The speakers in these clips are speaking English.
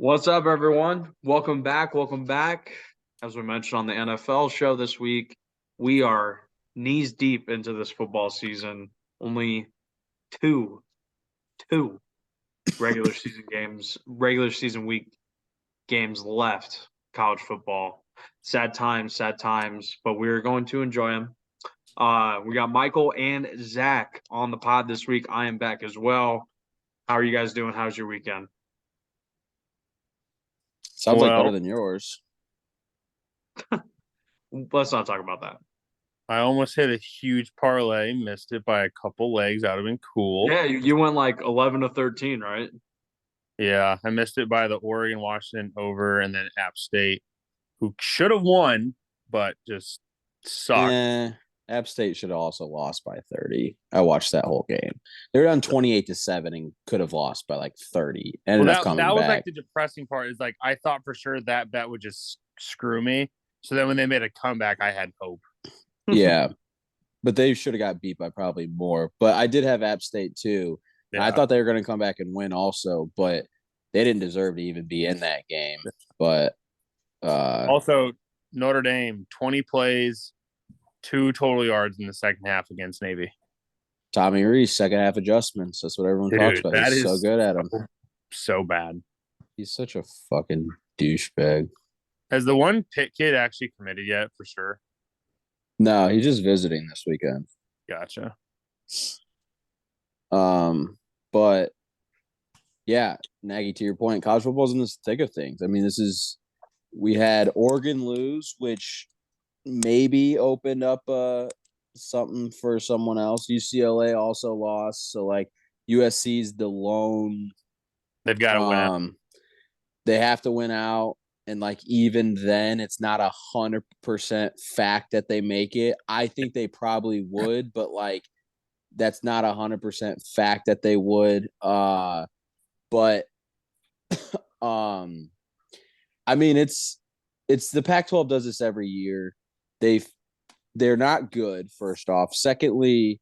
What's up, everyone? Welcome back. Welcome back. As we mentioned on the NFL show this week, we are knees deep into this football season. Only two regular season week games left. College football. Sad times, but we're going to enjoy them. We got Michael and Zach on the pod this week. I am back as well. How are you guys doing? How's your weekend? Sounds like better than yours. Let's not talk about that. I almost hit a huge parlay, missed it by a couple legs. That would have been cool. Yeah, you went like 11 to 13, right? Yeah, I missed it by the Oregon Washington over and then App State, who should have won, but just sucked. App State should have also lost by 30. I watched that whole game. They were down 28-7 and could have lost by like 30. Ended up coming back. That was like the depressing part. Is like I thought for sure that bet would just screw me. So then when they made a comeback, I had hope. Yeah, but they should have got beat by probably more. But I did have App State too. Yeah. I thought they were going to come back and win also, but they didn't deserve to even be in that game. But also Notre Dame, 20 plays, 2 total yards in the second half against Navy. Tommy Rees, second half adjustments. That's what everyone talks about. He's so good at him. So bad. He's such a fucking douchebag. Has the one Pitt kid actually committed yet for sure? No, he's just visiting this weekend. Gotcha. But yeah, Nagy, to your point, college football's in the thick of things. I mean, we had Oregon lose, which maybe opened up something for someone else. UCLA also lost, so like USC's the lone. They've got to win out. They have to win out. And like even then, it's not 100% fact that they make it. I think they probably would, but like that's not 100% fact that they would. But I mean, it's the Pac-12 does this every year. They're not good. First off, secondly,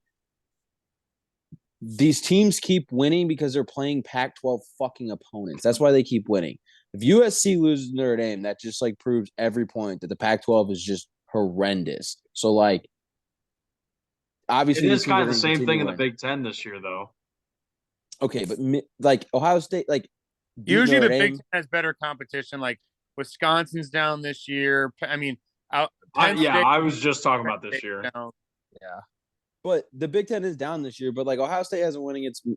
these teams keep winning because they're playing Pac-12 fucking opponents. That's why they keep winning. If USC loses Notre Dame, that just like proves every point that the Pac-12 is just horrendous. So like, obviously, it is kind of the same thing in the Big Ten this year, though. Okay, but like Ohio State, like usually the Big Ten has better competition. Like Wisconsin's down this year. I mean, I was just talking about this year. Yeah, but the Big Ten is down this year. But like Ohio State hasn't won against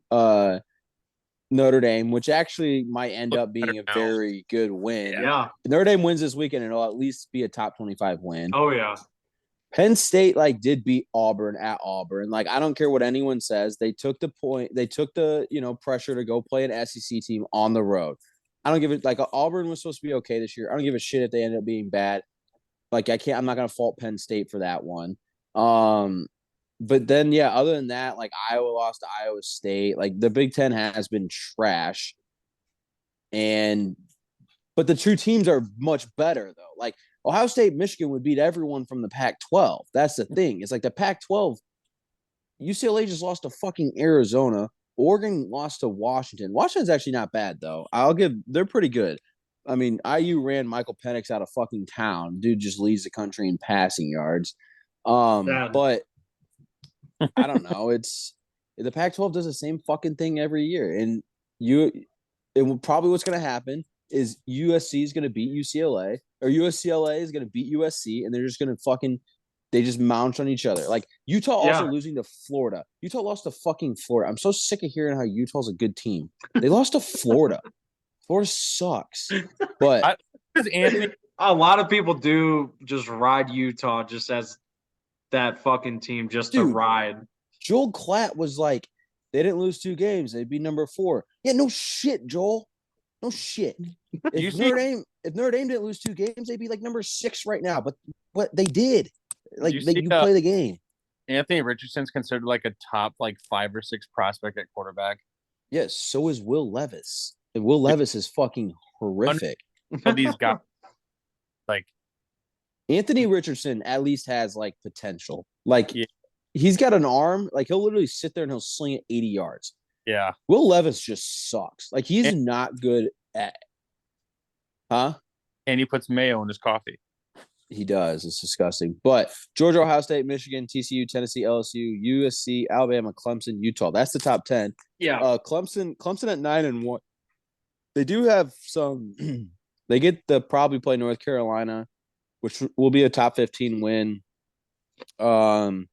Notre Dame, which actually might end up being a very good win. Yeah. Notre Dame wins this weekend, and it'll at least be a top 25 win. Oh, yeah. Penn State, like, did beat Auburn at Auburn. Like, I don't care what anyone says. They took the pressure to go play an SEC team on the road. I don't give it – like, Auburn was supposed to be okay this year. I don't give a shit if they ended up being bad. Like, I'm not going to fault Penn State for that one. But then, yeah, other than that, like Iowa lost to Iowa State. Like the Big Ten has been trash. But the two teams are much better, though. Like Ohio State, Michigan would beat everyone from the Pac-12. That's the thing. It's like the Pac-12, UCLA just lost to fucking Arizona. Oregon lost to Washington. Washington's actually not bad, though. They're pretty good. I mean, IU ran Michael Penix out of fucking town. Dude just leads the country in passing yards. But I don't know. It's the Pac-12 does the same fucking thing every year, and probably what's going to happen is USC is going to beat UCLA, or UCLA is going to beat USC, and they're just going to they just mount on each other. Like Utah also losing to Florida. Utah lost to fucking Florida. I'm so sick of hearing how Utah's a good team. They lost to Florida. Florida sucks. But a lot of people do just ride Utah just as that fucking team just to ride. Joel Klatt was like, they didn't lose 2 games. They'd be number 4. Yeah, no shit, Joel. No shit. If Notre Dame didn't lose 2 games, they'd be like number 6 right now. But they did. Like you play the game. Anthony Richardson's considered like a top like 5 or 6 prospect at quarterback. Yes, so is Will Levis. And Will Levis is fucking horrific. These guys, like Anthony Richardson at least has like potential. Like he's got an arm. Like he'll literally sit there and he'll sling it 80 yards. Yeah. Will Levis just sucks. Like he's not good at Huh? And he puts mayo in his coffee. He does. It's disgusting. But Georgia, Ohio State, Michigan, TCU, Tennessee, LSU, USC, Alabama, Clemson, Utah. That's the top 10. Yeah. Clemson at 9-1. They do have some. They get to probably play North Carolina, which will be a top 15 win. LSU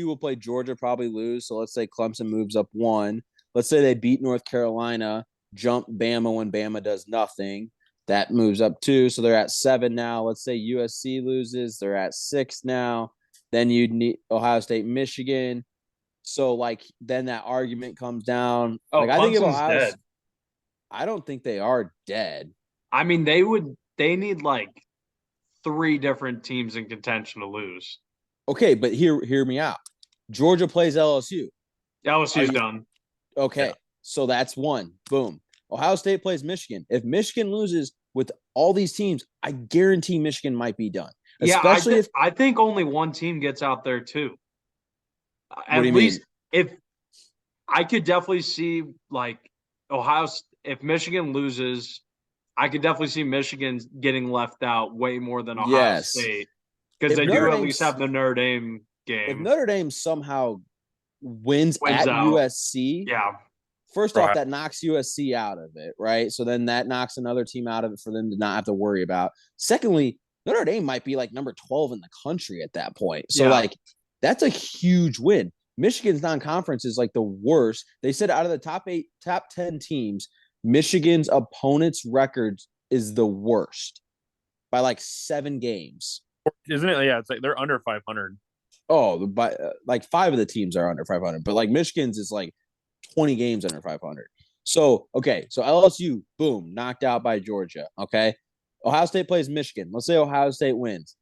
will play Georgia, probably lose. So let's say Clemson moves up 1. Let's say they beat North Carolina, jump Bama when Bama does nothing. That moves up 2. So they're at 7 now. Let's say USC loses. They're at 6 now. Then you'd need Ohio State, Michigan. So, like, then that argument comes down. Oh, like, I think if Clemson's Ohio dead. I don't think they are dead. I mean, they need like 3 different teams in contention to lose. Okay, but hear me out. Georgia plays LSU. LSU's done. Okay, Yeah. So that's 1. Boom. Ohio State plays Michigan. If Michigan loses with all these teams, I guarantee Michigan might be done. Especially if I think only one team gets out there too. What do you mean? If I could definitely see like if Michigan loses, I could definitely see Michigan getting left out way more than Ohio State because they do at least have the Notre Dame game. If Notre Dame somehow wins at out. USC, yeah. First off, that knocks USC out of it, right? So then that knocks another team out of it for them to not have to worry about. Secondly, Notre Dame might be like number 12 in the country at that point. So like that's a huge win. Michigan's non-conference is like the worst. They said out of the top 10 teams, Michigan's opponents' records is the worst by like 7 games. Isn't it? Yeah, it's like they're under 500. Oh, but like 5 of the teams are under 500, but like Michigan's is like 20 games under 500. So, okay. So LSU, boom, knocked out by Georgia. Okay. Ohio State plays Michigan. Let's say Ohio State wins.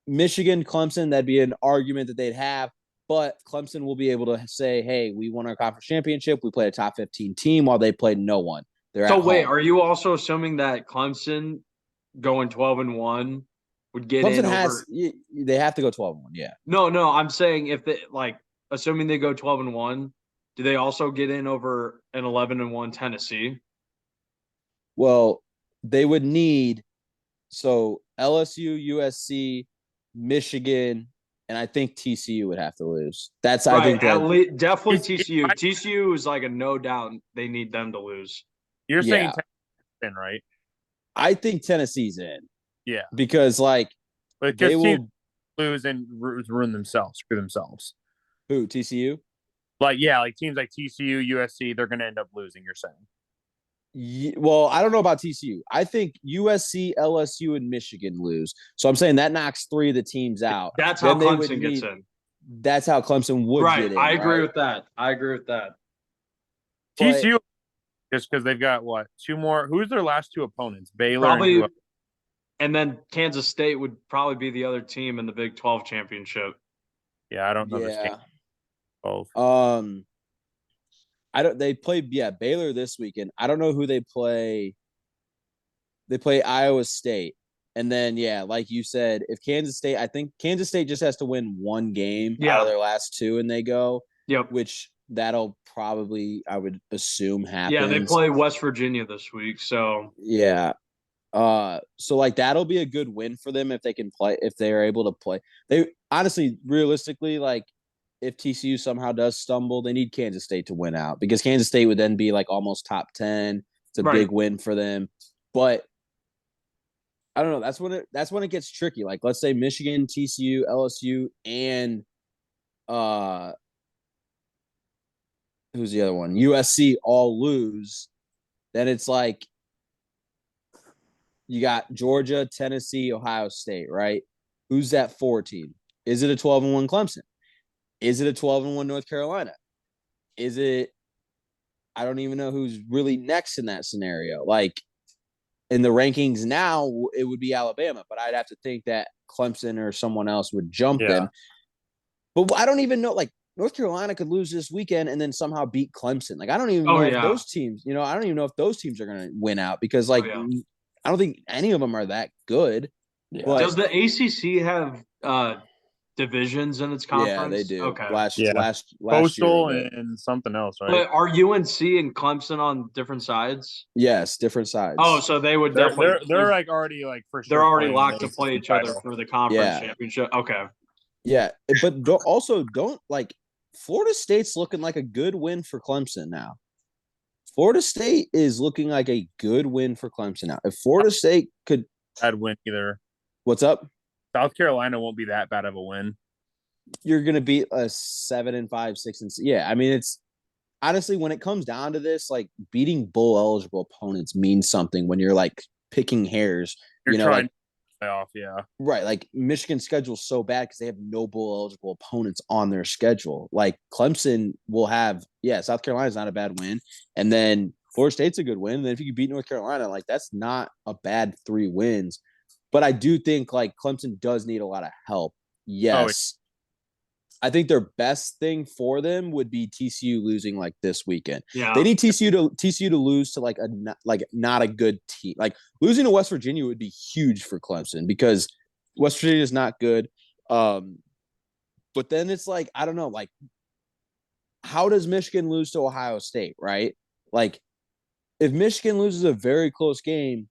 Michigan, Clemson, that'd be an argument that they'd have, but Clemson will be able to say, hey, we won our conference championship. We played a top 15 team while they played no one. So wait, are you also assuming that Clemson going 12-1 would get Clemson in they have to go 12-1, yeah. No, I'm saying if they like assuming they go 12-1, do they also get in over an 11-1 Tennessee? Well, they would need LSU, USC, Michigan, and I think TCU would have to lose. That's right, I think that definitely TCU. TCU is like a no doubt they need them to lose. You're saying Tennessee, right? I think Tennessee's in. Yeah, because like they will lose and ruin themselves, screw themselves. Who, TCU? Like teams like TCU, USC, they're going to end up losing. You're saying? Well, I don't know about TCU. I think USC, LSU, and Michigan lose. So I'm saying that knocks 3 of the teams out. That's how Clemson gets in. That's how Clemson would get in. I agree with that. TCU, just because they've got 2 more. Who's their last 2 opponents? Baylor probably, and then Kansas State would probably be the other team in the Big 12 championship. Yeah, I don't know this game. Both. They play Baylor this weekend. I don't know who they play. They play Iowa State. And then like you said, if Kansas State, I think Kansas State just has to win 1 game out of their last 2 and they go. Yep. Which that'll probably, I would assume, happens. Yeah, they play West Virginia this week, so yeah. So like that'll be a good win for them if they can play, if they are able to play. They honestly, realistically, like if TCU somehow does stumble, they need Kansas State to win out because Kansas State would then be like almost top 10. It's a big win for them. But I don't know. That's when it gets tricky. Like let's say Michigan, TCU, LSU, and who's the other one? USC all lose. Then it's like you got Georgia, Tennessee, Ohio State, right? Who's that 4 team? Is it a 12-1 Clemson? Is it a 12-1 North Carolina? Is it – I don't even know who's really next in that scenario. Like in the rankings now, it would be Alabama, but I'd have to think that Clemson or someone else would jump them. But I don't even know – like North Carolina could lose this weekend and then somehow beat Clemson. Like I don't even know if those teams – I don't even know if those teams are going to win out because like I don't think any of them are that good. Yeah. Does the ACC have divisions in its conference? Yeah, they do. Okay. Last Yeah. year. Coastal they did. and something else, right? But are UNC and Clemson on different sides? Yes, different sides. Oh, so they would They're definitely like already like for sure. they're already playing locked the to play ACC each other title. for the conference Yeah. championship. Okay. Yeah, but don't like Florida State's looking like a good win for Clemson now. Florida State is looking like a good win for Clemson now. If Florida State could, Bad win either. what's up? South Carolina won't be that bad of a win. You're gonna beat a 7-5, 6-6. Yeah, I mean it's honestly when it comes down to this, like beating bowl eligible opponents means something when you're like picking hairs. You're you know, trying like to play off, yeah. right, like Michigan's schedule's so bad because they have no bowl eligible opponents on their schedule. Like Clemson will have, South Carolina's not a bad win, and then Florida State's a good win. And then if you could beat North Carolina, like that's not a bad 3 wins. But I do think like Clemson does need a lot of help. Yes. I think their best thing for them would be TCU losing like this weekend. Yeah. They need TCU to lose to like not a good team. Like losing to West Virginia would be huge for Clemson because West Virginia is not good. But then it's like I don't know, like how does Michigan lose to Ohio State, right? Like if Michigan loses a very close game,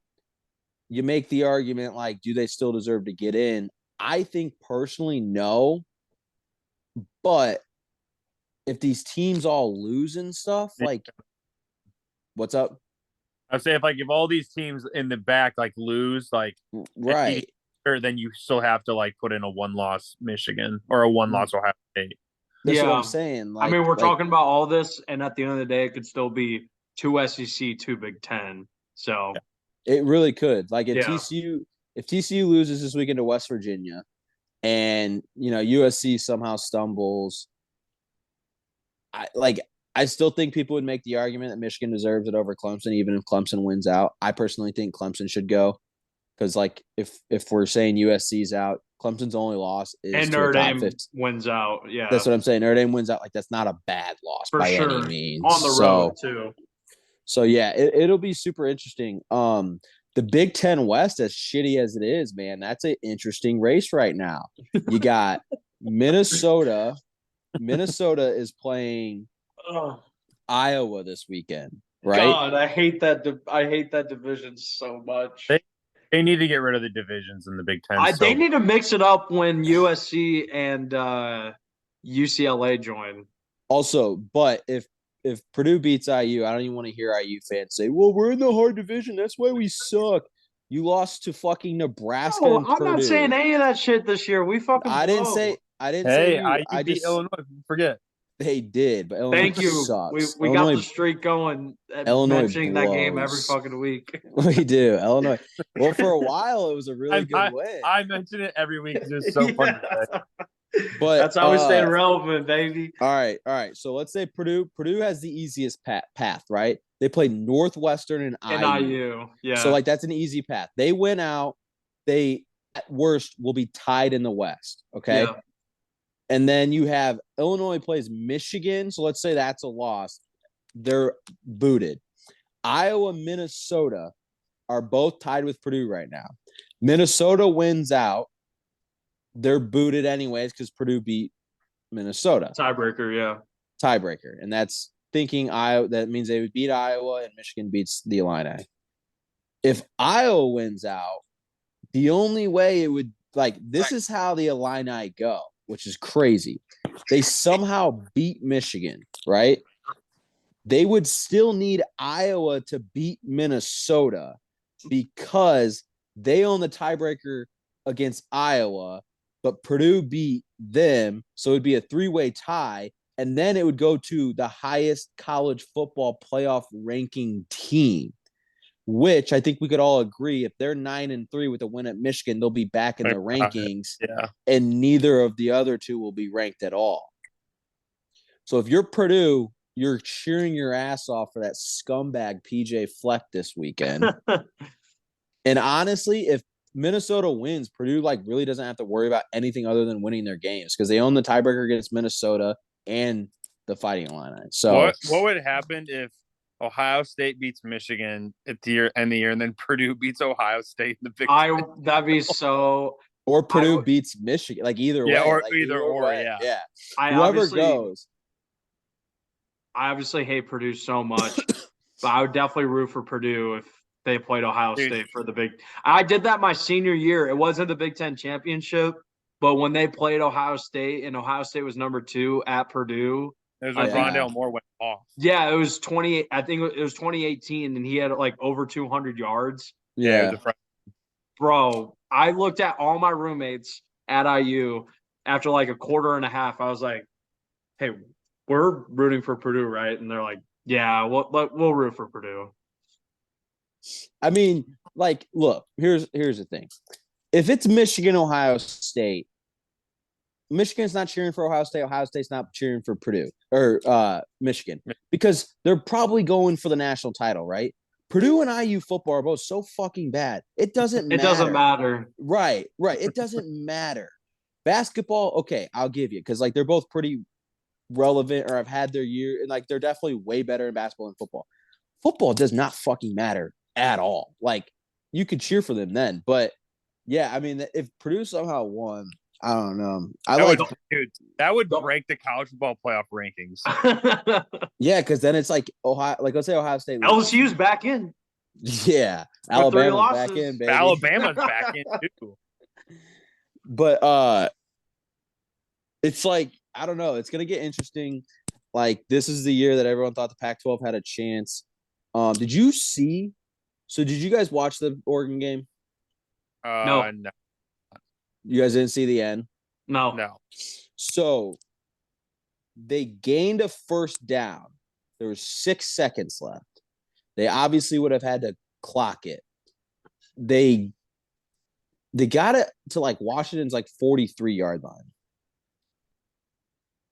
you make the argument like do they still deserve to get in? I think personally no. But if these teams all lose and stuff, like, what's up? I'd say if all these teams in the back like lose, like right, then you still have to like put in a 1-loss Michigan or a 1-loss Ohio State. That's what I'm saying. Like, I mean, we're talking about all this, and at the end of the day, it could still be 2 SEC, 2 Big Ten. So it really could. Like if TCU loses this weekend to West Virginia. And USC somehow stumbles. I still think people would make the argument that Michigan deserves it over Clemson, even if Clemson wins out. I personally think Clemson should go because, like, if we're saying USC's out, Clemson's only loss is and Notre Dame wins out. Yeah, that's what I'm saying. Notre Dame wins out. Like that's not a bad loss for by sure. any means On the road too. So yeah, it'll be super interesting. The Big Ten West, as shitty as it is, man, that's an interesting race right now. You got Minnesota. Minnesota is playing Iowa this weekend, right? God, I hate that. I hate that division so much. They need to get rid of the divisions in the Big Ten. They need to mix it up when USC and UCLA join. Also, but if Purdue beats IU, I don't even want to hear IU fans say, well, we're in the hard division. That's why we suck. You lost to fucking Nebraska and I'm Purdue. not saying any of that shit this year. We fucking I didn't say I beat Illinois. Forget. They did, but Illinois Thank you. Sucks. We got the streak going. Illinois mentioning that game every fucking week. We do. Illinois. Well, for a while, it was a really good win. I mention it every week. It's just so fun to say. But that's how we stay relevant, baby. All right. So let's say Purdue has the easiest path, right? They play Northwestern and IU. Yeah. So like that's an easy path. They win out. They at worst will be tied in the West. Okay. Yeah. And then you have Illinois plays Michigan. So let's say that's a loss. They're booted. Iowa, Minnesota are both tied with Purdue right now. Minnesota wins out. They're booted anyways because Purdue beat Minnesota. Tiebreaker, yeah. Tiebreaker. And that's thinking Iowa. That means they would beat Iowa and Michigan beats the Illini. If Iowa wins out, the only way it would this is how the Illini go, which is crazy. They somehow beat Michigan, right? They would still need Iowa to beat Minnesota because they own the tiebreaker against Iowa, but Purdue beat them. So it'd be a 3-way tie. And then it would go to the highest college football playoff ranking team, which I think we could all agree if they're 9-3 with a win at Michigan, they'll be back in the rankings. Yeah. And neither of the other two will be ranked at all. So if you're Purdue, you're cheering your ass off for that scumbag PJ Fleck this weekend. And honestly, if Minnesota wins, Purdue really doesn't have to worry about anything other than winning their games because they own the tiebreaker against Minnesota and the Fighting Illini. So what would happen if Ohio State beats Michigan at the end of the year, and then Purdue beats Ohio State in the Big Ten? That'd be so. Or Purdue beats Michigan, like either way. or like either or, way. yeah. Yeah. I Whoever goes. obviously hate Purdue so much, but I would definitely root for Purdue if they played Ohio Dude. State for the big. I did that my senior year. It wasn't the Big Ten championship, but when they played Ohio State and Ohio State was number 2 at Purdue. There's when Rondale Moore went off. Yeah, it was 28. I think it was 2018, and he had like over 200 yards. Yeah. Bro, I looked at all my roommates at IU after like a quarter and a half. I was like, hey, we're rooting for Purdue, right? And they're like, yeah, we'll root for Purdue. I mean, like, look, here's the thing. If it's Michigan, Ohio State, Michigan's not cheering for Ohio State. Ohio State's not cheering for Purdue or Michigan because they're probably going for the national title, right? Purdue and IU football are both so fucking bad. It doesn't matter. It doesn't matter. Right. It doesn't matter. Basketball, okay, I'll give you because like they're both pretty relevant or have had their year and like they're definitely way better in basketball than football. Football does not fucking matter at all. Like you could cheer for them then, but yeah, I mean, if Purdue somehow won, I don't know. That would break the college football playoff rankings. Yeah, because then it's like Ohio. Like let's say Ohio State. LSU's back in. Yeah, Alabama's back in. Baby. Alabama's back in too. But it's like I don't know. It's gonna get interesting. Like this is the year that everyone thought the Pac-12 had a chance. Did you see? So did you guys watch the Oregon game? No. You guys didn't see the end? No. So they gained a first down. There was 6 seconds left. They obviously would have had to clock it. They got it to like Washington's like 43-yard line.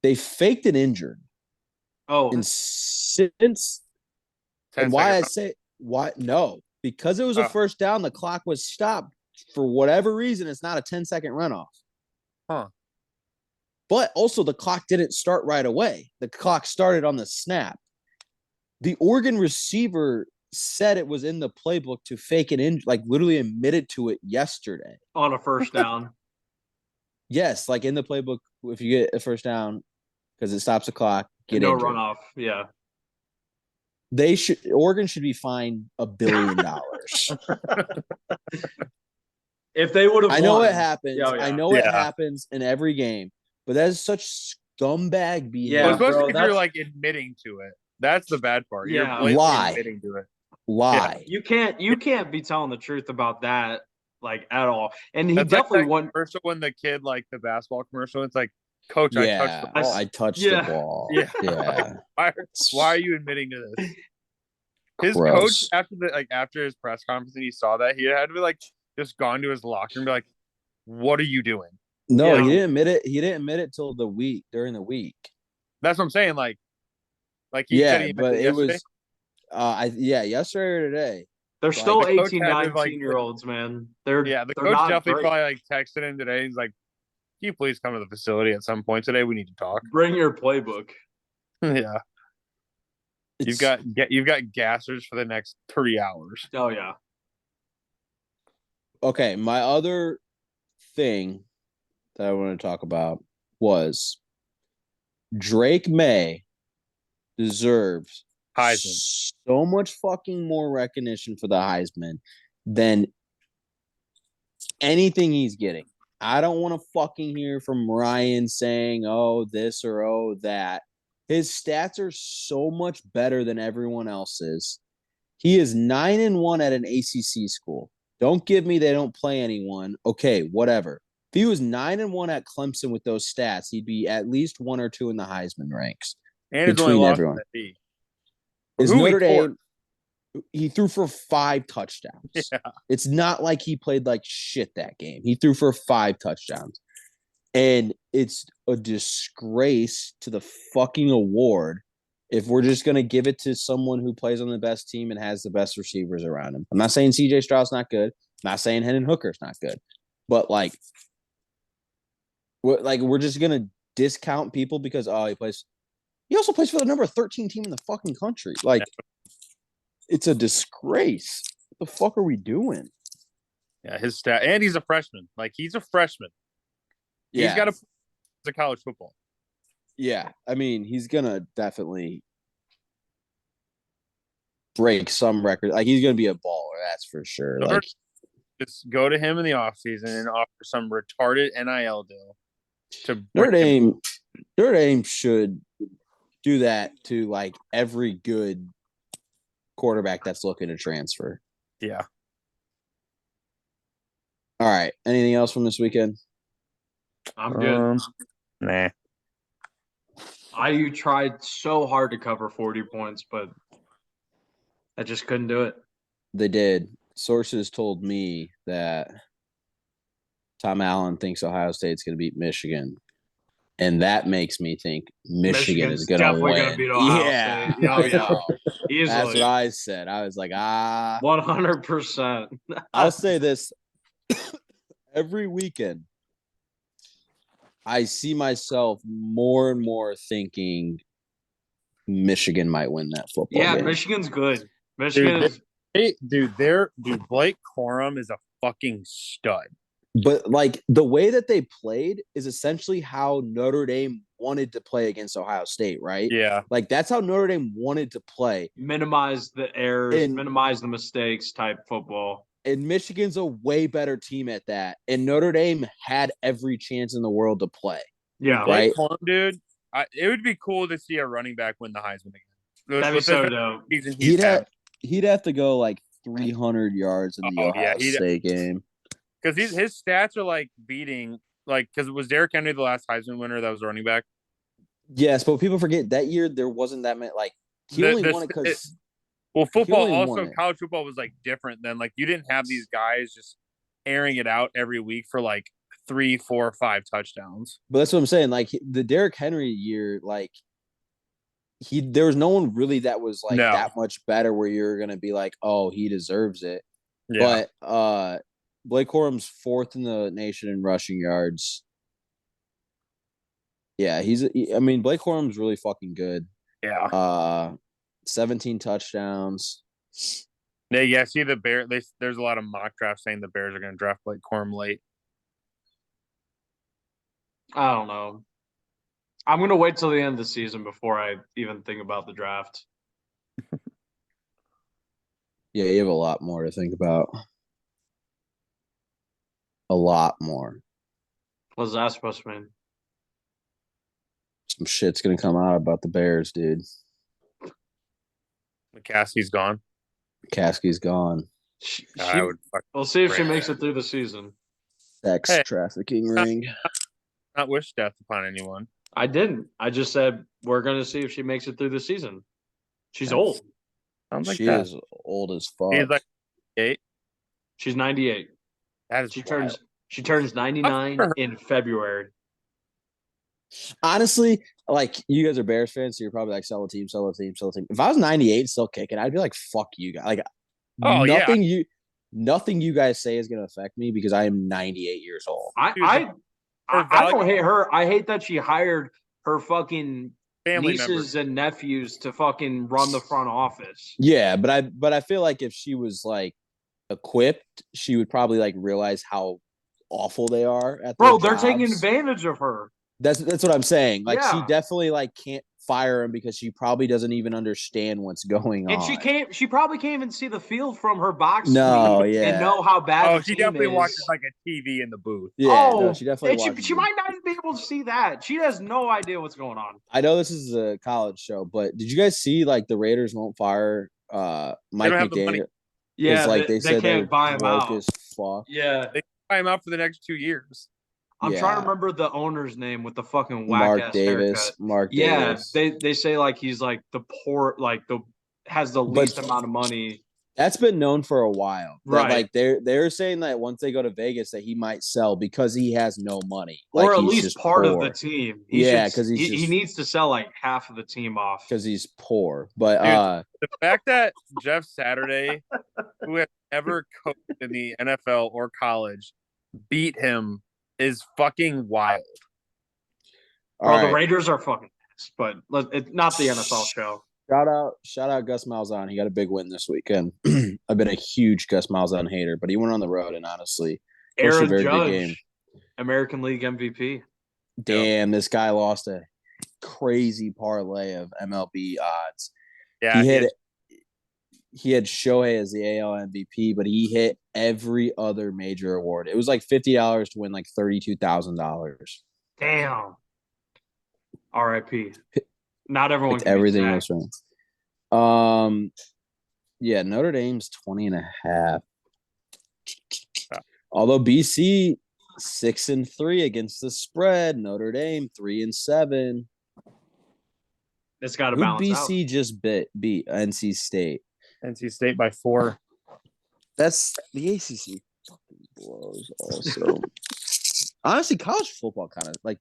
They faked an injured. Oh. And since and why I say why no, because it was a first down, the clock was stopped. For whatever reason, it's not a 10-second runoff. Huh. But also the clock didn't start right away. The clock started on the snap. The Oregon receiver said it was in the playbook to fake an injury, like literally admitted to it yesterday. On a first down. Yes, like in the playbook, if you get a first down, because it stops the clock, get no injured. Runoff, yeah. Oregon should be fined $1 billion. If they would have I know it happens. Yeah. I know it happens in every game, but that is such scumbag behavior. Yeah, especially if you're like admitting to it. That's the bad part. Yeah. You're Lie. admitting to it. Lie. Yeah. You can't be telling the truth about that like at all. And he definitely won. Commercial when the kid like the basketball commercial, it's like, Coach, I touched the ball. I touched the ball. Yeah. Why are you admitting to this? His coach after his press conference and he saw that, he had to be like just gone to his locker and be like, what are you doing? No, he didn't admit it. He didn't admit it till during the week. That's what I'm saying. Like he said he but it yesterday. Was yesterday or today. They're still 18, 19-year-olds, man. The coach definitely probably like texted him today. He's like, can you please come to the facility at some point today? We need to talk. Bring your playbook. Yeah. You've got gassers for the next 3 hours. Oh, yeah. Okay, my other thing that I want to talk about was Drake May deserves Heisman. So much fucking more recognition for the Heisman than anything he's getting. I don't want to fucking hear from Ryan saying, oh, this or oh, that. His stats are so much better than everyone else's. He is 9-1 at an ACC school. Don't give me they don't play anyone. Okay, whatever. If he was 9-1 at Clemson with those stats, he'd be at least 1 or 2 in the Heisman ranks. And between everyone. Is Notre Dame, he threw for 5 touchdowns. Yeah. It's not like he played like shit that game. He threw for 5 touchdowns. And it's a disgrace to the fucking award if we're just going to give it to someone who plays on the best team and has the best receivers around him. I'm not saying CJ Stroud's not good. I'm not saying Hendon Hooker's not good. But we're just going to discount people because, he also plays for the number 13 team in the fucking country. Like, it's a disgrace. What the fuck are we doing? Yeah, his stat, and he's a freshman. Like he's a freshman. Yeah. He's got to play college football. Yeah, I mean, he's gonna definitely break some record. Like he's gonna be a baller, that's for sure. Like just go to him in the offseason and offer some retarded NIL deal to Notre Dame should do that to like every good quarterback that's looking to transfer. Yeah. All right. Anything else from this weekend? I'm good. Nah. IU tried so hard to cover 40 points, but I just couldn't do it. They did. Sources told me that Tom Allen thinks Ohio State's going to beat Michigan. And that makes me think Michigan is going to win. Definitely going to beat Ohio yeah, State. Easily. That's what I said. I was like, 100%. I'll say this. Every weekend, I see myself more and more thinking Michigan might win that football game. Michigan's good. Michigan Blake Corum is a fucking stud. But like the way that they played is essentially how Notre Dame wanted to play against Ohio State, right? Yeah. Like that's how Notre Dame wanted to play. Minimize the errors, minimize the mistakes type football. And Michigan's a way better team at that. And Notre Dame had every chance in the world to play. Yeah. Right? Corum, dude, it would be cool to see a running back win the Heisman again. That'd be so dope. He'd have to go like 300 yards in the Ohio State game. Because his stats are like beating, like, because was Derrick Henry the last Heisman winner that was running back? Yes, but people forget that year there wasn't that many. Like, he only won it because. Well, football also, college football was like different than like you didn't have these guys just airing it out every week for like 3, 4, 5 touchdowns. But that's what I'm saying. Like, the Derrick Henry year, like, there was no one really that was like that much better where you're going to be like, oh, he deserves it. Yeah. But, Blake Corum's 4th in the nation in rushing yards. Yeah, Blake Corum's really fucking good. Yeah. 17 touchdowns. Yeah, see the Bears. There's a lot of mock drafts saying the Bears are going to draft Blake Corum late. I don't know. I'm going to wait till the end of the season before I even think about the draft. Yeah, you have a lot more to think about. A lot more. What's that supposed to mean? Some shit's gonna come out about the Bears, dude. McCaskey's gone. McCaskey's gone. We'll see if she makes it through the season. Sex trafficking ring. Not wish death upon anyone. I didn't. I just said we're gonna see if she makes it through the season. She's old. She is old as fuck. She's like 8. She's 98. That is she turns 99 in February. Honestly, like you guys are Bears fans, so you're probably like sell a team. If I was 98 still kicking, I'd be like, fuck you guys. Like nothing you guys say is gonna affect me because I am 98 years old. I don't hate her. I hate that she hired her fucking family nieces members and nephews to fucking run the front office. Yeah, but I feel like if she was like equipped, she would probably like realize how awful they are at their they're jobs. taking advantage of her. That's what I'm saying. Like she definitely like can't fire him because she probably doesn't even understand what's going on. And she probably can't even see the field from her box and know how bad she definitely watches like a TV in the booth. Yeah, she definitely watches. She might not even be able to see that. She has no idea what's going on. I know this is a college show, but did you guys see like the Raiders won't fire Mike McDaniel? Yeah, like they said can't buy him out. As fuck. Yeah, they buy him out for the next 2 years. I'm trying to remember the owner's name with the fucking whack-ass haircut. Mark Davis. They say like he's like the poor, like has the least amount of money. That's been known for a while. Right. Like they're saying that once they go to Vegas that he might sell because he has no money. Or at least part of the team. Because he needs to sell like half of the team off. Because he's poor. But the fact that Jeff Saturday, who has never coached in the NFL or college, beat him is fucking wild. The Raiders are fucking pissed, but it's not the NFL show. Shout out Gus Malzahn. He got a big win this weekend. I've been a huge Gus Malzahn hater, but he went on the road and honestly pushed a Aaron very good game. Judge, American League MVP. Damn, this guy lost a crazy parlay of MLB odds. Yeah, he had Shohei as the AL MVP, but he hit every other major award. It was like $50 to win like $32,000. Damn. R.I.P. Not everyone Picked can everything be else Zach. wrong. Yeah, Notre Dame's 20.5. Although BC 6-3 against the spread, Notre Dame 3-7. It's got to Who'd balance BC out. just beat NC State? NC State by 4. That's the ACC. Fucking blows also. Honestly, college football kind of like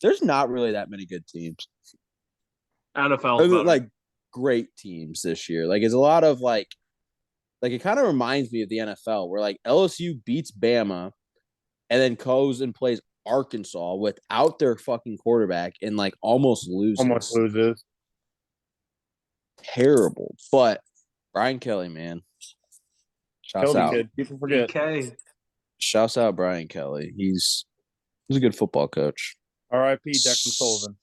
there's not really that many good teams. NFL Like great teams this year. Like it's a lot of like it kind of reminds me of the NFL where like LSU beats Bama and then goes and plays Arkansas without their fucking quarterback and like almost loses. Terrible. But Brian Kelly, man. Shouts out. Kid. People forget. DK. Shouts out Brian Kelly. He's a good football coach. R.I.P. Declan Sullivan.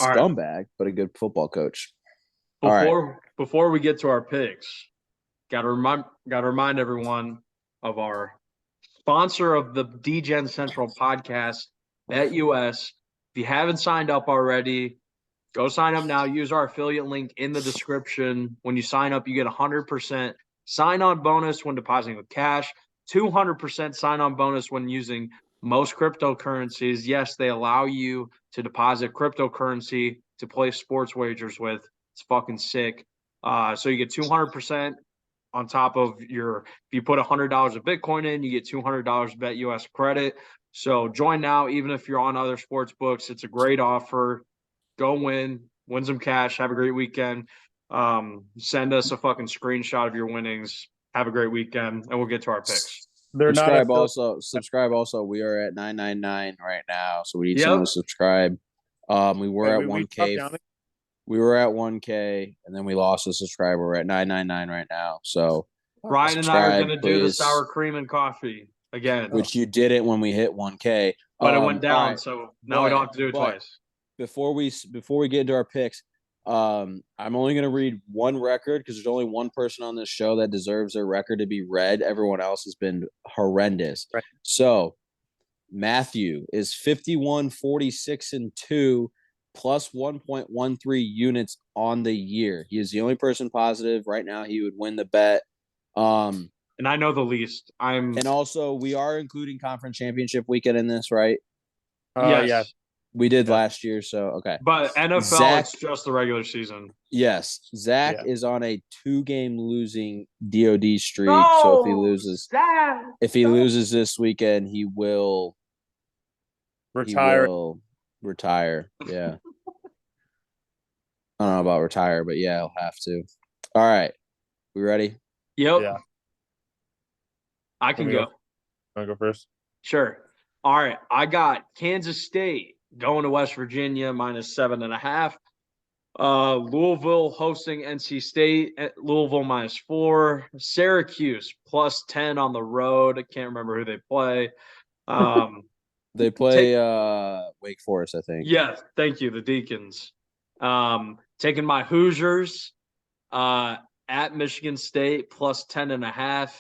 Scumbag, but a good football coach. Before we get to our picks, gotta remind everyone of our sponsor of the DGen Central podcast, BetUS. If you haven't signed up already, go sign up now. Use our affiliate link in the description. When you sign up, you get 100% sign-on bonus when depositing with cash, 200% sign-on bonus when using most cryptocurrencies. Yes, they allow you to deposit cryptocurrency to play sports wagers with. It's fucking sick. So you get 200% on top of if you put $100 of Bitcoin in, you get $200 BetUS credit. So join now, even if you're on other sports books. It's a great offer. Go win some cash. Have a great weekend. Send us a fucking screenshot of your winnings. Have a great weekend, and we'll get to our picks. Subscribe also. We are at 999 right now, so we need someone to subscribe. We were at 1K. We were at 1K, and then we lost a subscriber. We're at 999 right now. So Ryan and I are going to do the sour cream and coffee again, which you didn't when we hit 1K, but it went down. Right. So now we don't have to do it twice. Before we get into our picks, I'm only going to read one record because there's only one person on this show that deserves their record to be read. Everyone else has been horrendous. Right. So Matthew is 51, 46-2 plus 1.13 units on the year. He is the only person positive right now. He would win the bet. And I know the least. And also we are including conference championship weekend in this, right? Yes. We did last year, so okay. But NFL, it's just the regular season. Yes. Zach is on a 2-game losing DOD streak. No, so if he loses this weekend, he will retire. Yeah. I don't know about retire, but yeah, he'll have to. All right. We ready? Yep. Yeah. I can go. Want to go first? Sure. All right. I got Kansas State going to West Virginia -7.5. Louisville hosting NC State at Louisville -4. Syracuse +10 on the road. I can't remember who they play. They play Wake Forest, I think. Yeah, thank you, the Deacons. Taking my Hoosiers at Michigan State +10.5.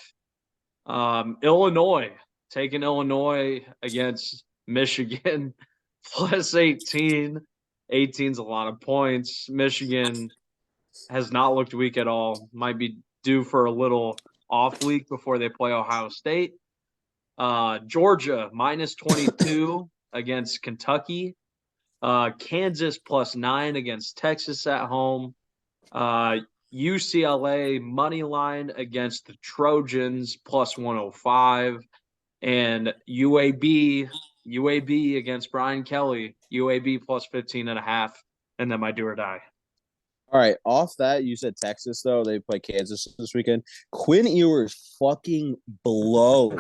Illinois, taking Illinois against Michigan +18. 18's a lot of points. Michigan has not looked weak at all. Might be due for a little off week before they play Ohio State. Georgia -22 against Kentucky. Kansas +9 against Texas at home. UCLA money line against the Trojans +105. And UAB against Brian Kelly, UAB +15.5, and then my do or die. All right, off that, you said Texas, though. They play Kansas this weekend. Quinn Ewers fucking blow.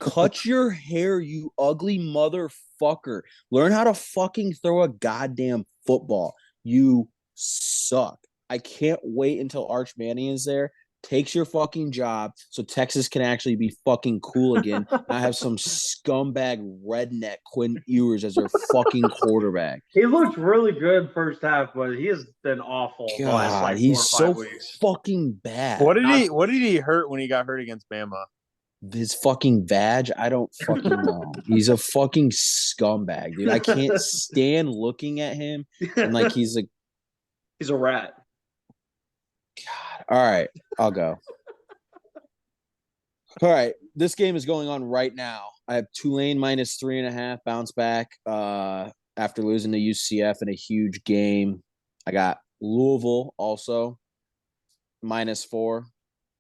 Cut your hair, you ugly motherfucker. Learn how to fucking throw a goddamn football. You suck. I can't wait until Arch Manning is there. Takes your fucking job so Texas can actually be fucking cool again. Not have some scumbag redneck Quinn Ewers as their fucking quarterback. He looked really good first half, but he has been awful the last God, like 4 he's or 5 so weeks. fucking bad. What did he hurt when he got hurt against Bama? His fucking badge, I don't fucking know. He's a fucking scumbag, dude. I can't stand looking at him and like he's a He's a rat. God. All right, I'll go. All right, this game is going on right now. I have Tulane minus 3.5 bounce back after losing to UCF in a huge game. I got Louisville also -4.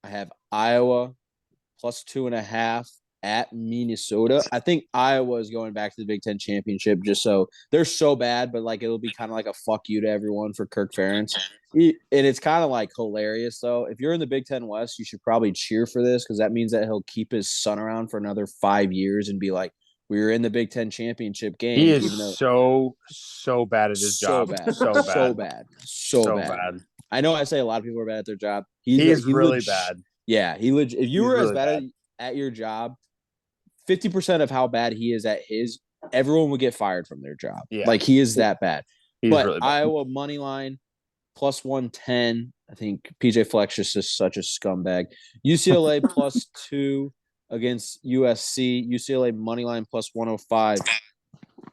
I have Iowa +2.5 at Minnesota. I think Iowa is going back to the Big Ten championship just so they're so bad, but like it'll be kind of like a fuck you to everyone for Kirk Ferentz. And it's kind of like hilarious though. If you're in the Big Ten West, you should probably cheer for this because that means that he'll keep his son around for another 5 years and be like, we were in the Big Ten championship game. He is so bad at his job. So bad. I know I say a lot of people are bad at their job. He's really bad. Yeah, if you were as bad at your job, 50% of how bad he is at his, everyone would get fired from their job. Yeah. Like he is that bad. But really bad. Iowa money line +110. I think PJ Fleck's just such a scumbag. UCLA +2 against USC. UCLA money line +105.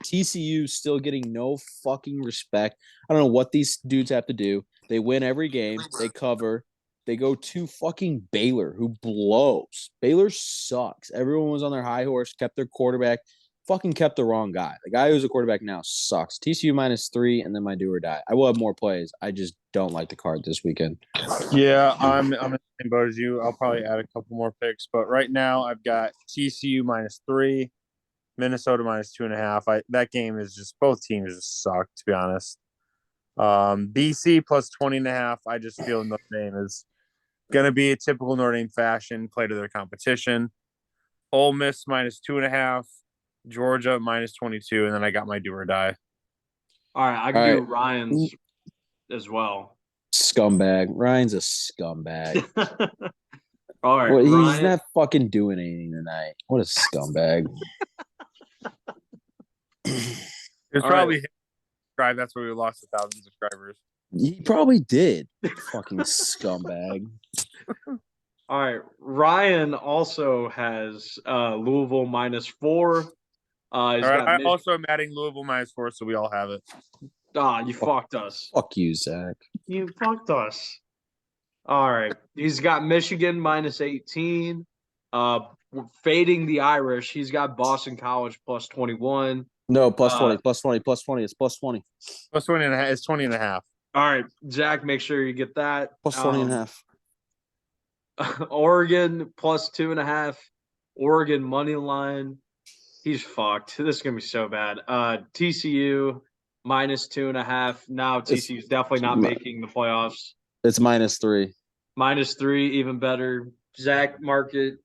TCU still getting no fucking respect. I don't know what these dudes have to do. They win every game. They cover. They go to fucking Baylor, who blows. Baylor sucks. Everyone was on their high horse, kept their quarterback, fucking kept the wrong guy. The guy who's a quarterback now sucks. TCU -3, and then my do or die. I will have more plays. I just don't like the card this weekend. Yeah, I'm in the same boat as you. I'll probably add a couple more picks, but right now I've got TCU -3, Minnesota -2.5. That game is just both teams just suck, to be honest. BC +20.5. I just feel Notre Dame is gonna be a typical Notre Dame fashion, play to their competition. Ole Miss -2.5, Georgia -22, and then I got my do or die. All right, I can do Ryan's as well. Scumbag. Ryan's a scumbag. All right, well, he's Ryan. not fucking doing anything tonight. What a scumbag. It's probably right. That's where we lost 1,000 subscribers. He probably did. Fucking scumbag. All right. Ryan also has Louisville -4. All right, I also am adding Louisville -4, so we all have it. You fucked us. Fuck you, Zach. You fucked us. All right. He's got Michigan -18. Fading the Irish. He's got Boston College +21. No, +20. It's +20. +20.5. It's 20.5. All right, Zach, make sure you get that. +20.5. Oregon +2.5. Oregon money line. He's fucked. This is gonna be so bad. TCU -2.5. Now TCU is definitely not making the playoffs. It's -3. -3, even better. Zach Market,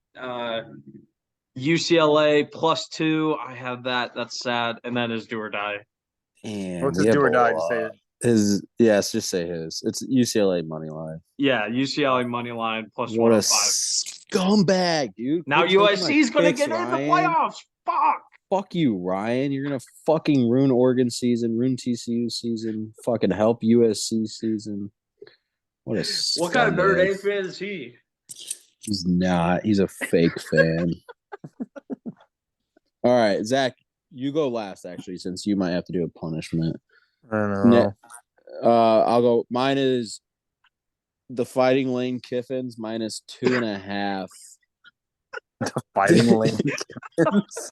UCLA +2. I have that. That's sad. And then his do or die. And what's his do or die? Just say it. Just say his. It's UCLA money line. Yeah, UCLA money line +105. What a scumbag, dude. Now USC's gonna get in the playoffs. Fuck you, Ryan. You're gonna fucking ruin Oregon season, ruin TCU season, fucking help USC season. What a scumbag. What kind of Notre Dame fan is he? He's not. He's a fake fan. All right, Zach, you go last, actually, since you might have to do a punishment. I don't know. I'll go. Mine is the Fighting Lane Kiffins -2.5. The Fighting Lane Kiffins.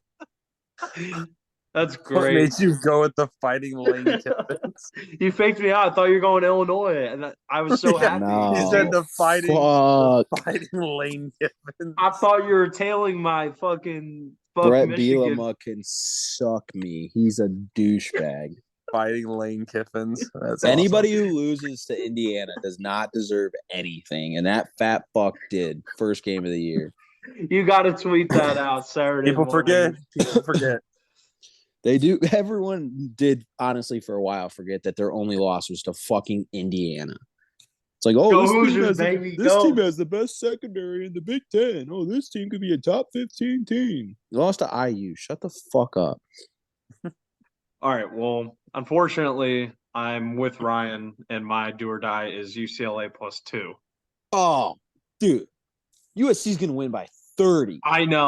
That's great. What made you go with the Fighting Lane Kiffins? You faked me out. I thought you were going Illinois, and I was so happy. No. You said the Fighting Lane Kiffins. I thought you were tailing my fucking Brett Michigan. Bielema can suck me. He's a douchebag. Fighting Lane Kiffins. That's Anybody awesome. who loses to Indiana does not deserve anything, and that fat fuck did. First game of the year. You got to tweet that out Saturday. People forget. They do. Everyone did, honestly, for a while, forget that their only loss was to fucking Indiana. It's like, oh, Go this, team Hoosiers, has, baby, this go. team has the best secondary in the Big Ten. Oh, this team could be a top 15 team. Lost to IU. Shut the fuck up. All right. Well, unfortunately, I'm with Ryan, and my do or die is UCLA +2. Oh, dude. USC's going to win by 30. I know.